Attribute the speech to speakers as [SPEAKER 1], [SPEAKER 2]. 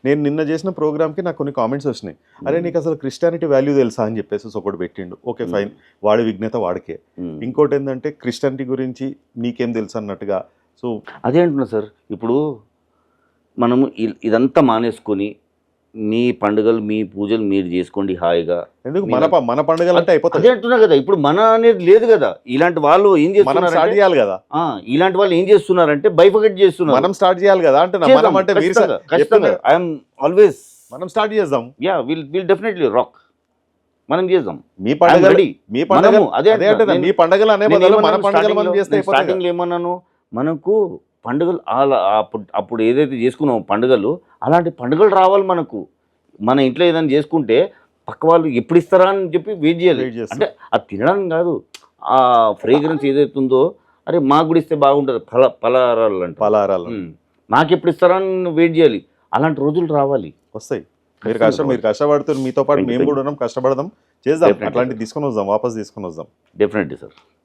[SPEAKER 1] నేను నిన్న చేసిన ప్రోగ్రామ్కి నాకు కొన్ని కామెంట్స్ వచ్చినాయి. అరే నీకు అసలు క్రిస్టియానిటీ వాల్యూ తెలుసా అని చెప్పేసి ఒకటి పెట్టిండు. ఓకే ఫైన్, వాడి విఘ్నత వాడికే. ఇంకోటి ఏంటంటే క్రిస్టియానిటీ గురించి నీకేం తెలుసు అన్నట్టుగా. సో
[SPEAKER 2] అదే అంటున్నా సార్, ఇప్పుడు మనము ఇదంతా మానేసుకొని మీ పండుగలు మీ పూజలు మీరు చేసుకోండి హాయిగా.
[SPEAKER 1] ఎందుకు మన పండుగలు అంటే అయిపోతుంది.
[SPEAKER 2] అదే అంటున్నా కదా, ఇప్పుడు మన అనేది లేదు కదా. ఇలాంటి వాళ్ళు ఏం
[SPEAKER 1] స్టార్ట్ చేయాలి కదా,
[SPEAKER 2] ఇలాంటి వాళ్ళు ఏం చేస్తున్నారంటే బైఫర్గేట్ చేస్తున్నారు.
[SPEAKER 1] మనం స్టార్ట్ చేయాలి కదా అంటున్నా. మనం అంటే
[SPEAKER 2] ఐఎమ్ ఆల్వేస్
[SPEAKER 1] మనం స్టార్ట్ చేద్దాం.
[SPEAKER 2] Yeah will definitely rock. మనం చేద్దాం
[SPEAKER 1] మీ పండుగలు. అదే అంటే మీ పండుగలు అనే బదులు మన పండుగలు మనం చేస్తే
[SPEAKER 2] స్టార్టింగ్లో ఏమన్నాను, మనకు పండుగలు అప్పుడు ఏదైతే చేసుకున్నామో పండుగలు, అలాంటి పండుగలు రావాలి మనకు. మన ఇంట్లో ఏదైనా చేసుకుంటే పక్క వాళ్ళు ఎప్పుడు ఇస్తారా అని చెప్పి వెయిట్ చేయాలి. అంటే అది తినడానికి కాదు, ఆ ఫ్రేగ్రెన్స్ ఏదైతే ఉందో, అరే మాకు కూడా ఇస్తే బాగుంటుంది పలారాలు అంటే
[SPEAKER 1] పలారాలు
[SPEAKER 2] నాకు ఎప్పుడు ఇస్తారా అని వెయిట్ చేయాలి. అలాంటి రోజులు రావాలి,
[SPEAKER 1] వస్తాయి. మీరు కష్టపడుతున్నారు, మీతో పాటు మేము కూడా ఉన్నాం, కష్టపడదాం, చేద్దాం. అట్లాంటివి తీసుకొని వద్దాం, వాపస్ తీసుకొని వద్దాం.
[SPEAKER 2] Definitely sir.